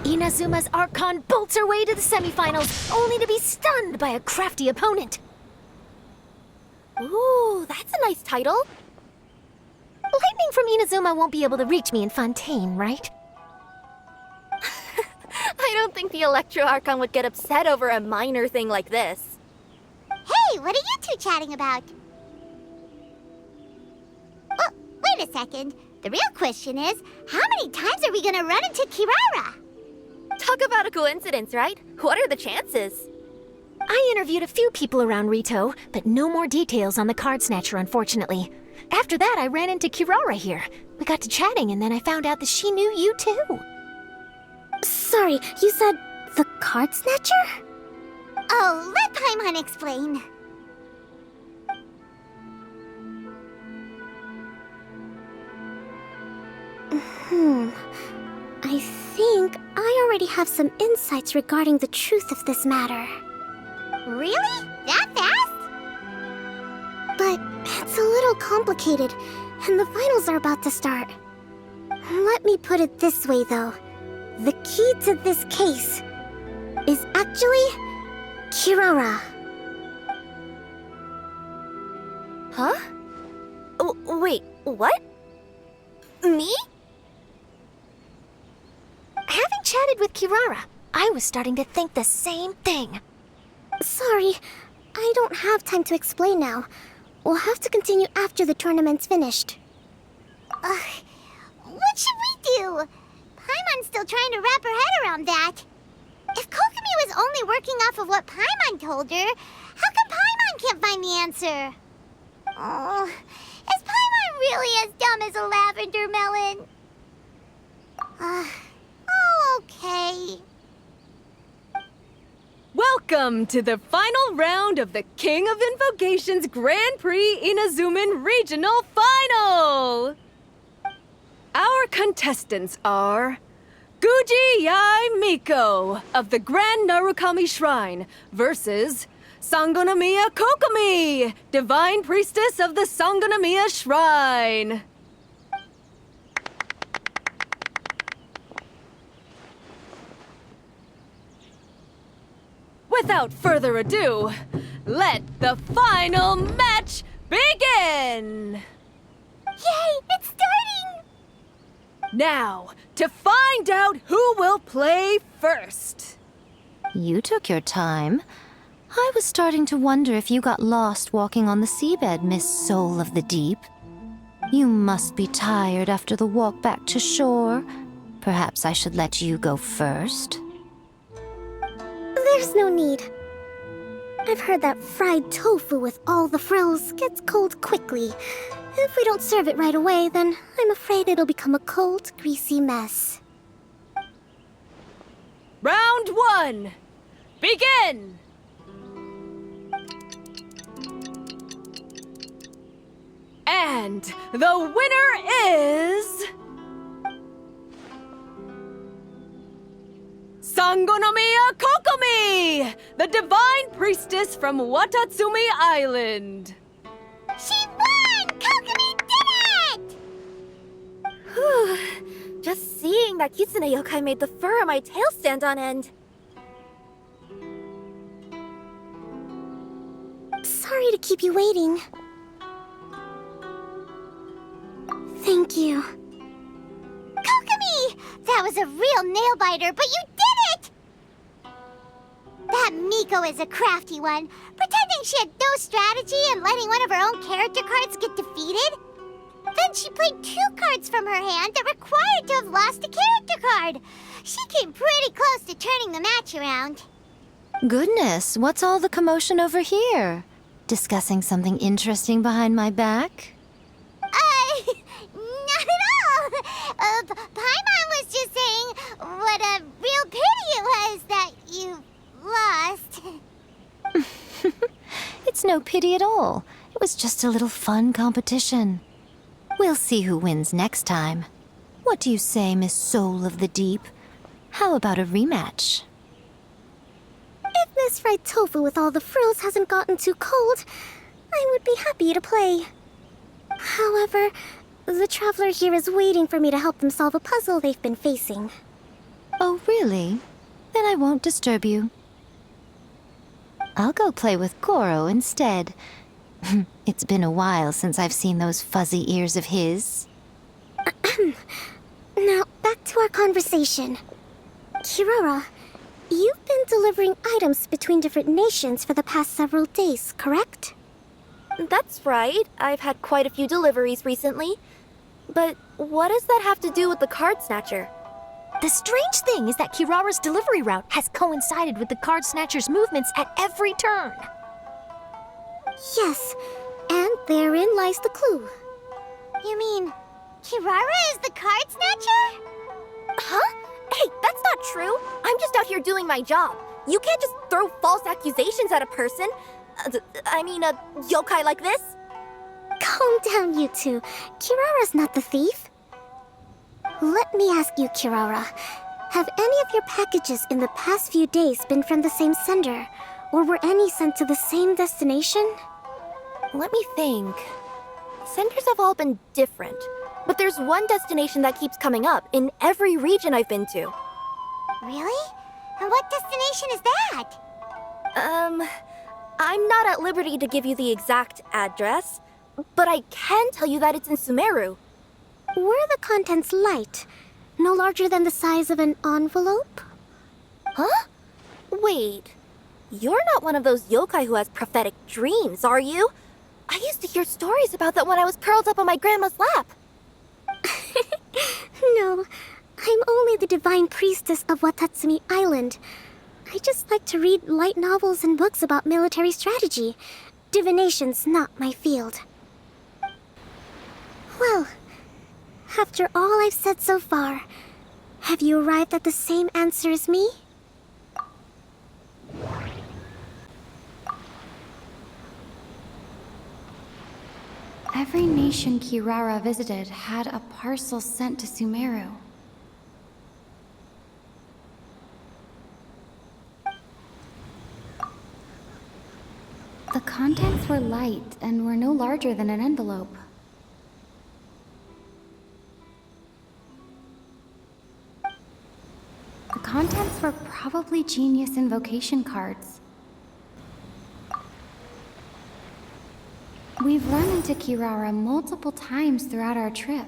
Inazuma's Archon bolts her way to the semifinals, only to be stunned by a crafty opponent. Ooh, that's a nice title. Lightning from Inazuma won't be able to reach me in Fontaine, right? I don't think the Electro Archon would get upset over a minor thing like this. Hey, what are you two chatting about? Oh, wait a second. The real question is, how many times are we gonna run into Kirara? Talk about a coincidence, right? What are the chances? I interviewed a few people around Rito, but no more details on the card snatcher, unfortunately. After that, I ran into Kirara here. We got to chatting, and then I found out that she knew you too. Sorry, you said the card snatcher? Oh, let Paimon explain. I think I already have some insights regarding the truth of this matter. Really? That fast? But it's a little complicated, and the finals are about to start. Let me put it this way, though. The key to this case is actually Kirara. Huh? Oh, wait, what? Me? Having chatted with Kirara, I was starting to think the same thing. Sorry, I don't have time to explain now. We'll have to continue after the tournament's finished. What should we do? Paimon's still trying to wrap her head around that. If Kokomi was only working off of what Paimon told her, how come Paimon can't find the answer? Oh, is Paimon really as dumb as a lavender melon? Oh, okay. Welcome to the final round of the King of Invocation's Grand Prix Inazuman Regional Final! Our contestants are Guji Yai Miko of the Grand Narukami Shrine versus Sangonomiya Kokomi, Divine Priestess of the Sangonomiya Shrine. Without further ado, let the final match begin! Yay, it's starting! Now, to find out who will play first. You took your time. I was starting to wonder if you got lost walking on the seabed, Miss Soul of the Deep. You must be tired after the walk back to shore. Perhaps I should let you go first. There's no need. I've heard that fried tofu with all the frills gets cold quickly. If we don't serve it right away, then I'm afraid it'll become a cold, greasy mess. Round 1, begin! And the winner is... Sangonomiya Kokomi, the Divine Priestess from Watatsumi Island. She won! Kokomi did it! Just seeing that Kitsune yokai made the fur on my tail stand on end. Sorry to keep you waiting. Thank you. Kokomi! That was a real nail-biter, but you did it! That Miko is a crafty one, pretending she had no strategy and letting one of her own character cards get defeated. Then she played 2 cards from her hand that required to have lost a character card. She came pretty close to turning the match around. Goodness, what's all the commotion over here? Discussing something interesting behind my back? Not at all. Paimon was just saying what a real pity it was that you lost. It's no pity at all. It was just a little fun competition. We'll see who wins next time. What do you say, Miss Soul of the Deep? How about a rematch? If Miss Fried Tofu with all the frills hasn't gotten too cold, I would be happy to play. However, the traveler here is waiting for me to help them solve a puzzle they've been facing. Oh, really? Then I won't disturb you. I'll go play with Goro instead. It's been a while since I've seen those fuzzy ears of his. Now, back to our conversation. Kirara, you've been delivering items between different nations for the past several days, correct? That's right. I've had quite a few deliveries recently. But what does that have to do with the card snatcher? The strange thing is that Kirara's delivery route has coincided with the card snatcher's movements at every turn. Yes, and therein lies the clue. You mean, Kirara is the card snatcher? Huh? Hey, that's not true. I'm just out here doing my job. You can't just throw false accusations at a person. A yokai like this. Calm down, you two. Kirara's not the thief. Let me ask you, Kirara. Have any of your packages in the past few days been from the same sender? Or were any sent to the same destination? Let me think. Senders have all been different. But there's one destination that keeps coming up in every region I've been to. Really? And what destination is that? I'm not at liberty to give you the exact address, but I can tell you that it's in Sumeru. Were the contents light? No larger than the size of an envelope? Huh? Wait. You're not one of those yokai who has prophetic dreams, are you? I used to hear stories about that when I was curled up on my grandma's lap. No, I'm only the divine priestess of Watatsumi Island. I just like to read light novels and books about military strategy. Divination's not my field. Well, after all I've said so far, have you arrived at the same answer as me? Every nation Kirara visited had a parcel sent to Sumeru. The contents were light and were no larger than an envelope. The contents were probably genius invocation cards. We've run into Kirara multiple times throughout our trip.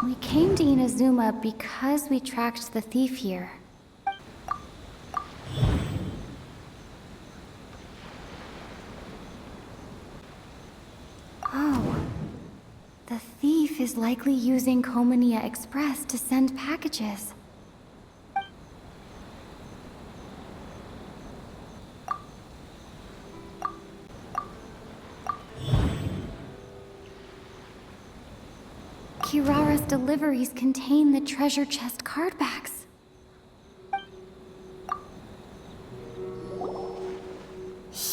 We came to Inazuma because we tracked the thief here. Oh. The thief is likely using Komania Express to send packages. Kirara's deliveries contain the treasure chest card backs.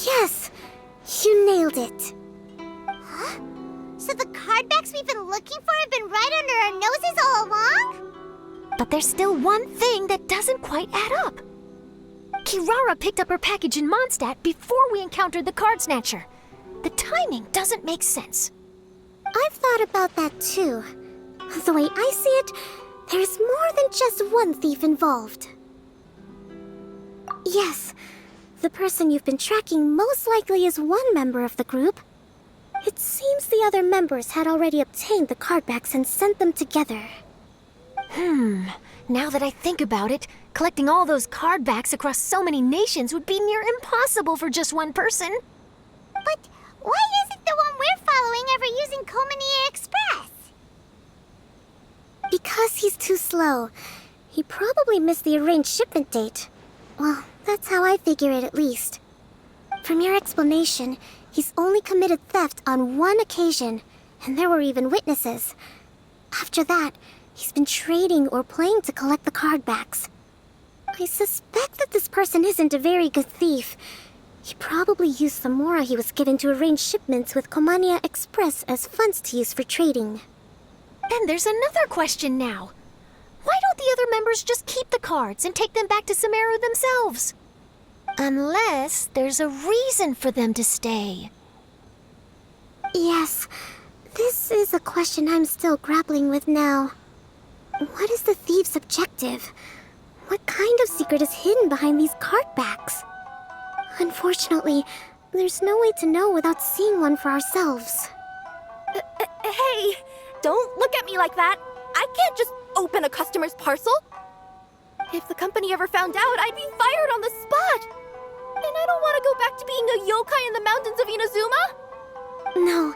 Yes! You nailed it! Huh? So the card backs we've been looking for have been right under our noses all along? But there's still one thing that doesn't quite add up. Kirara picked up her package in Mondstadt before we encountered the card snatcher. The timing doesn't make sense. I've thought about that too. The way I see it, there's more than just one thief involved. Yes, the person you've been tracking most likely is one member of the group. It seems the other members had already obtained the cardbacks and sent them together. Now that I think about it, collecting all those card backs across so many nations would be near impossible for just one person. But why isn't the one we're following ever using Komania Express? Because he's too slow. He probably missed the arranged shipment date. Well, that's how I figure it at least. From your explanation, he's only committed theft on one occasion, and there were even witnesses. After that, he's been trading or playing to collect the cardbacks. I suspect that this person isn't a very good thief. He probably used the mora he was given to arrange shipments with Komania Express as funds to use for trading. Then there's another question now. Why don't the other members just keep the cards and take them back to Sumeru themselves? Unless there's a reason for them to stay. Yes, this is a question I'm still grappling with now. What is the thief's objective? What kind of secret is hidden behind these card backs? Unfortunately, there's no way to know without seeing one for ourselves. Hey, don't look at me like that. I can't just open a customer's parcel. If the company ever found out, I'd be fired on the spot. And I don't want to go back to being a yokai in the mountains of Inazuma. No,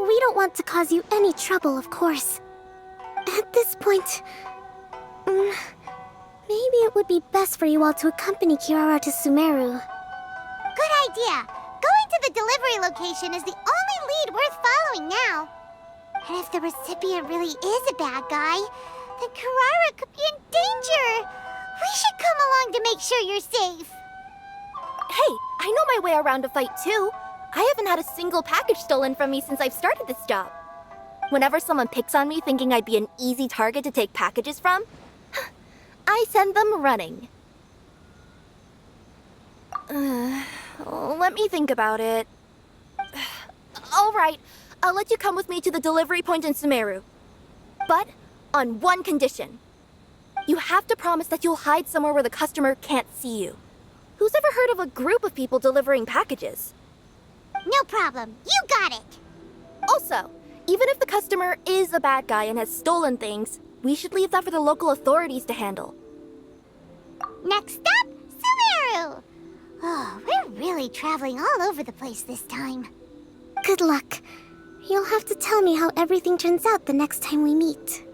we don't want to cause you any trouble, of course. At this point, maybe it would be best for you all to accompany Kirara to Sumeru. Good idea. Going to the delivery location is the only lead worth following now. And if the recipient really is a bad guy, then Kirara could be in danger. We should come along to make sure you're safe. Hey, I know my way around a fight too. I haven't had a single package stolen from me since I've started this job. Whenever someone picks on me thinking I'd be an easy target to take packages from, I send them running. Let me think about it. All right, I'll let you come with me to the delivery point in Sumeru. But on one condition. You have to promise that you'll hide somewhere where the customer can't see you. Who's ever heard of a group of people delivering packages? No problem. You got it. Also, even if the customer is a bad guy and has stolen things, we should leave that for the local authorities to handle. Next up, Sumeru. Oh, we're really traveling all over the place this time. Good luck. You'll have to tell me how everything turns out the next time we meet.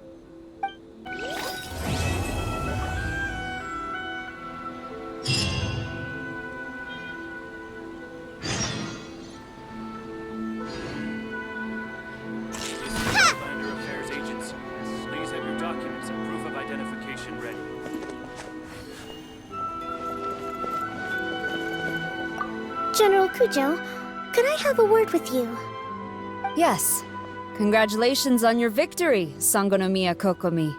General Kujo, could I have a word with you? Yes. Congratulations on your victory, Sangonomiya Kokomi.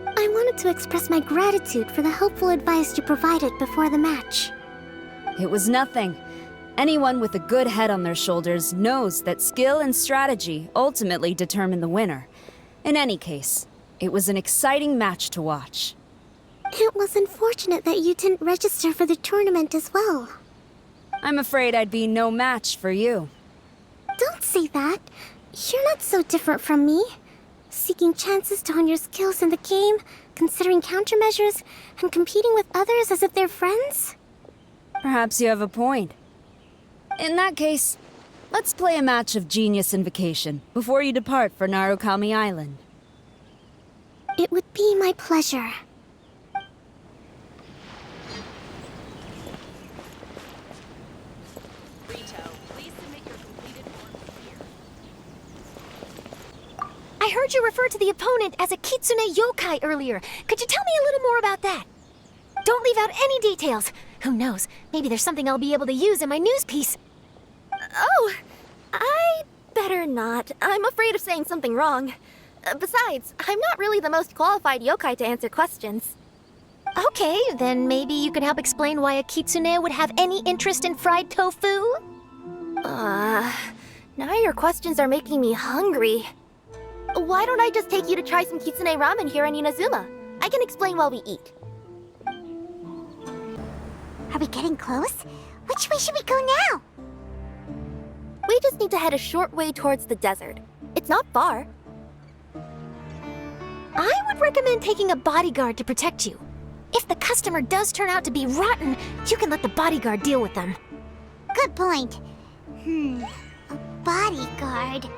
I wanted to express my gratitude for the helpful advice you provided before the match. It was nothing. Anyone with a good head on their shoulders knows that skill and strategy ultimately determine the winner. In any case, it was an exciting match to watch. It was unfortunate that you didn't register for the tournament as well. I'm afraid I'd be no match for you. Don't say that. You're not so different from me. Seeking chances to hone your skills in the game, considering countermeasures, and competing with others as if they're friends? Perhaps you have a point. In that case, let's play a match of Genius Invocation before you depart for Narukami Island. It would be my pleasure. I heard you refer to the opponent as a Kitsune yokai earlier. Could you tell me a little more about that? Don't leave out any details. Who knows, maybe there's something I'll be able to use in my news piece. Oh, I better not. I'm afraid of saying something wrong. Besides, I'm not really the most qualified yokai to answer questions. Okay, then maybe you could help explain why a Kitsune would have any interest in fried tofu? Now your questions are making me hungry. Why don't I just take you to try some kitsune ramen here in Inazuma? I can explain while we eat. Are we getting close? Which way should we go now? We just need to head a short way towards the desert. It's not far. I would recommend taking a bodyguard to protect you. If the customer does turn out to be rotten, you can let the bodyguard deal with them. Good point. A bodyguard.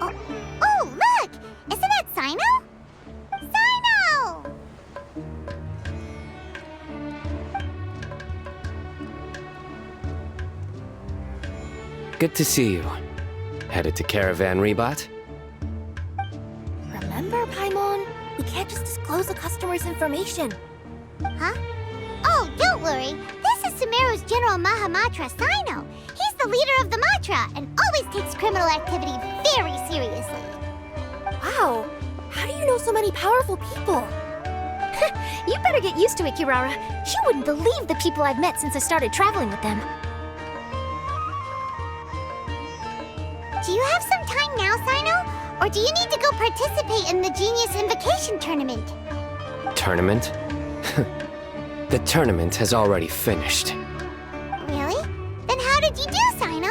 Oh, look! Isn't that Sino? Sino! Good to see you. Headed to Caravan Rebot? Remember, Paimon? We can't just disclose the customer's information. Huh? Oh, don't worry. This is Sumeru's General Mahamatra, Sino. He's the leader of the Matra and always takes criminal activity very seriously. Wow, how do you know so many powerful people? You better get used to it, Kirara. You wouldn't believe the people I've met since I started traveling with them. Do you have some time now, Sino? Or do you need to go participate in the Genius Invocation Tournament? Tournament? The tournament has already finished. Really? Then how did you do, Sino?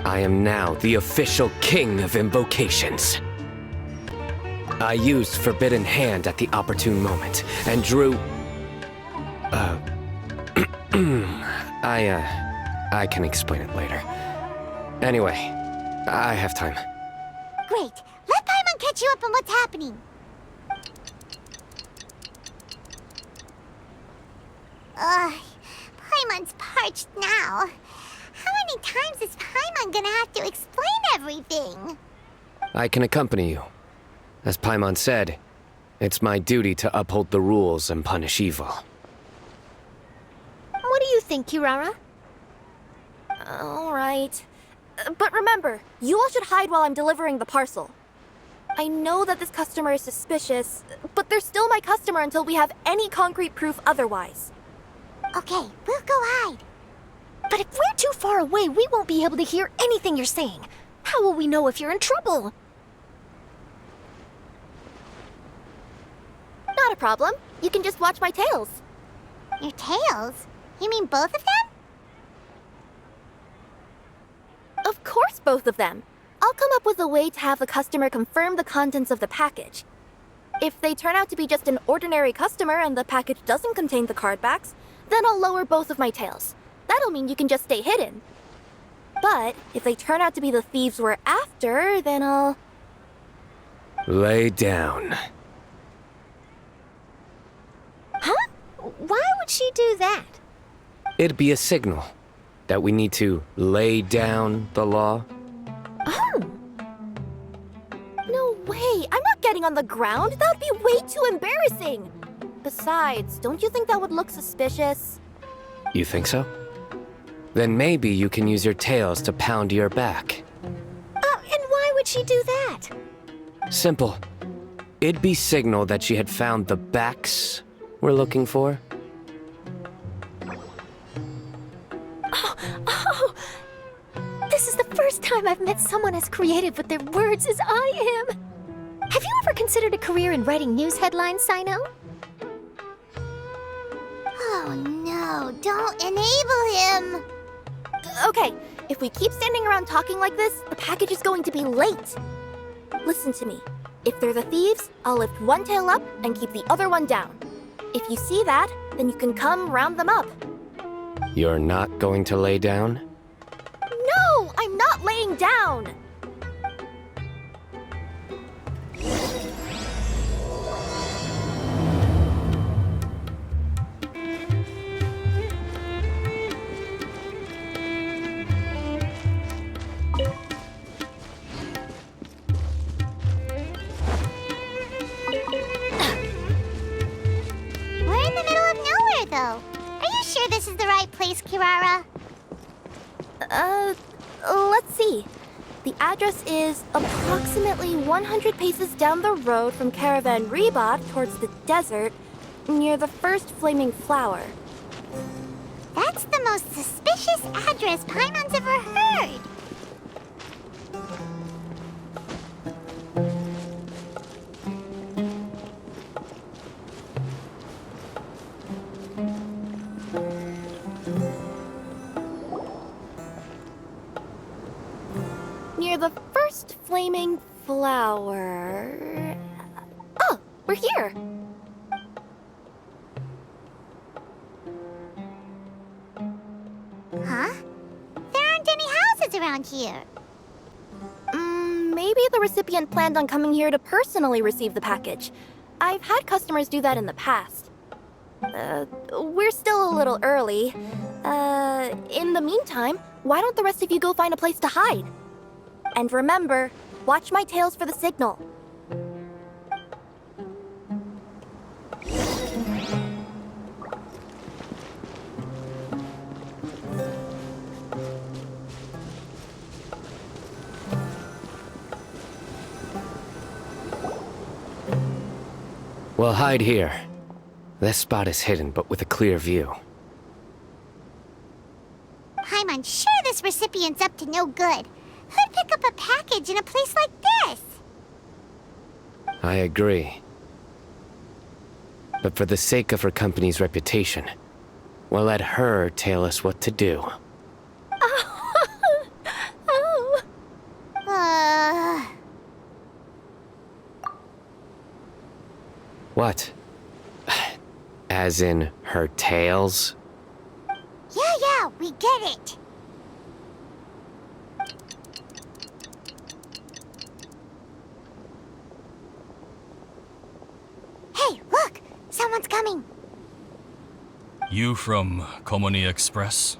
I am now the official king of invocations. I used Forbidden Hand at the opportune moment and drew... I can explain it later. Anyway, I have time. Great. Let Paimon catch you up on what's happening. Ugh, Paimon's parched now. How many times is Paimon gonna have to explain everything? I can accompany you. As Paimon said, it's my duty to uphold the rules and punish evil. What do you think, Kirara? All right. But remember, you all should hide while I'm delivering the parcel. I know that this customer is suspicious, but they're still my customer until we have any concrete proof otherwise. Okay, we'll go hide. But if we're too far away, we won't be able to hear anything you're saying. How will we know if you're in trouble? Not a problem. You can just watch my tails. Your tails? You mean both of them? Of course, both of them. I'll come up with a way to have the customer confirm the contents of the package. If they turn out to be just an ordinary customer and the package doesn't contain the card backs, then I'll lower both of my tails. That'll mean you can just stay hidden. But if they turn out to be the thieves we're after, then I'll... Lay down. Huh? Why would she do that? It'd be a signal that we need to lay down the law. Oh, No way! I'm not getting on the ground! That would be way too embarrassing! Besides, don't you think that would look suspicious? You think so? Then maybe you can use your tails to pound your back. and why would she do that? Simple. It'd be signal that she had found the backs we're looking for. Oh, this is the first time I've met someone as creative with their words as I am. Have you ever considered a career in writing news headlines, Sino? Oh no, don't enable him! Okay, if we keep standing around talking like this, the package is going to be late. Listen to me. If they're the thieves, I'll lift one tail up and keep the other one down. If you see that, then you can come round them up. You're not going to lay down? No, I'm not laying down! We're in the middle of nowhere, though. Are you sure this is the right place, Kirara? Let's see. The address is approximately 100 paces down the road from Caravan Rebot towards the desert, near the first flaming flower. That's the most suspicious address Paimon's ever heard. Near the first flaming flower... Oh, we're here! Huh? There aren't any houses around here. Maybe the recipient planned on coming here to personally receive the package. I've had customers do that in the past. We're still a little early. In the meantime, why don't the rest of you go find a place to hide? And remember, watch my tails for the signal. We'll hide here. This spot is hidden, but with a clear view. Paimon's sure this recipient's up to no good. Who'd pick up a package in a place like this? I agree. But for the sake of her company's reputation, we'll let her tell us what to do. Oh. What? As in her tails? Yeah, we get it. Hey, look! Someone's coming. You from Komoni Express?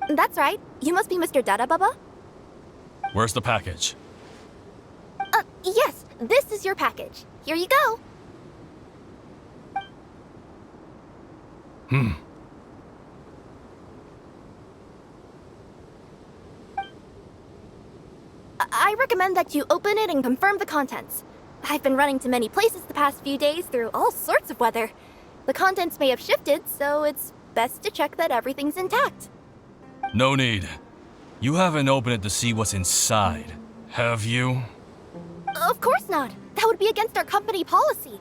That's right. You must be Mr. Dada Baba? Where's the package? Yes, this is your package. Here you go. I recommend that you open it and confirm the contents. I've been running to many places the past few days through all sorts of weather. The contents may have shifted, so it's best to check that everything's intact. No need. You haven't opened it to see what's inside, have you? Of course not. That would be against our company policy.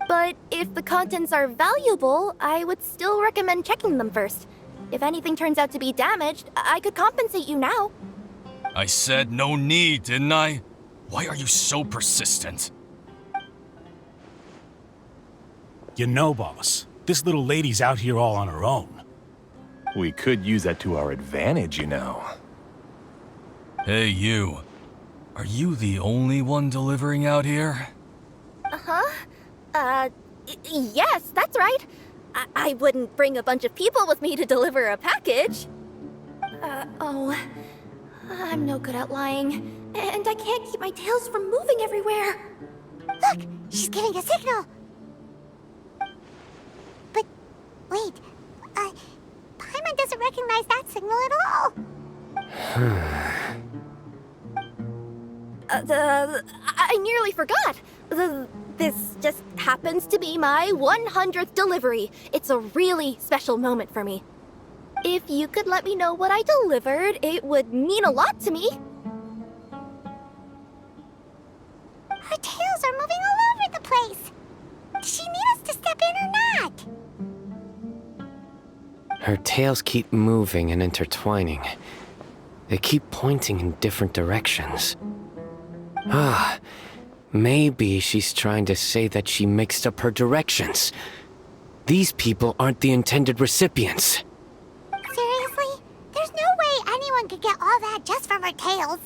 But if the contents are valuable, I would still recommend checking them first. If anything turns out to be damaged, I could compensate you now. I said no need, didn't I? Why are you so persistent? You know, boss, this little lady's out here all on her own. We could use that to our advantage, you know. Hey, you. Are you the only one delivering out here? Yes, that's right. I wouldn't bring a bunch of people with me to deliver a package. I'm no good at lying, and I can't keep my tails from moving everywhere. Look, she's giving a signal. But wait, Paimon doesn't recognize that signal at all. I nearly forgot. This just happens to be my 100th delivery. It's a really special moment for me. If you could let me know what I delivered, it would mean a lot to me. Her tails are moving all over the place. Does she need us to step in or not? Her tails keep moving and intertwining. They keep pointing in different directions. Maybe she's trying to say that she mixed up her directions. These people aren't the intended recipients. Seriously? There's no way anyone could get all that just from her tails.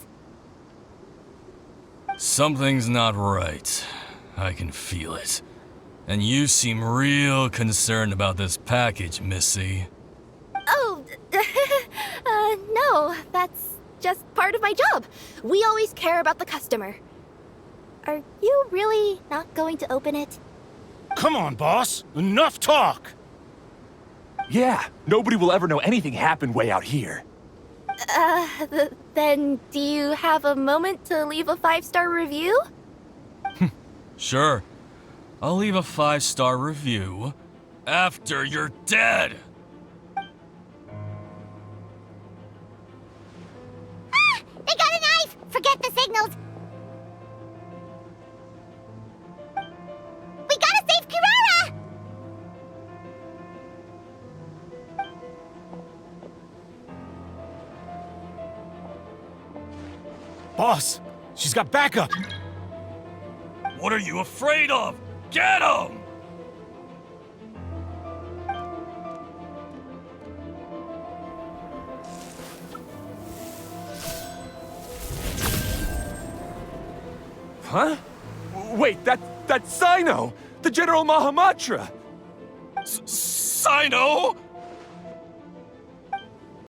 Something's not right. I can feel it. And you seem real concerned about this package, Missy. Oh, no, that's just part of my job. We always care about the customer. Are you really not going to open it? Come on, boss. Enough talk. Yeah, nobody will ever know anything happened way out here. Then do you have a moment to leave a 5-star review? Sure. I'll leave a 5-star review after you're dead. They got a knife! Forget the signals! We gotta save Kirara! Boss, she's got backup. What are you afraid of? Get him! Huh? Wait, that's Sino! The General Mahamatra! Sino?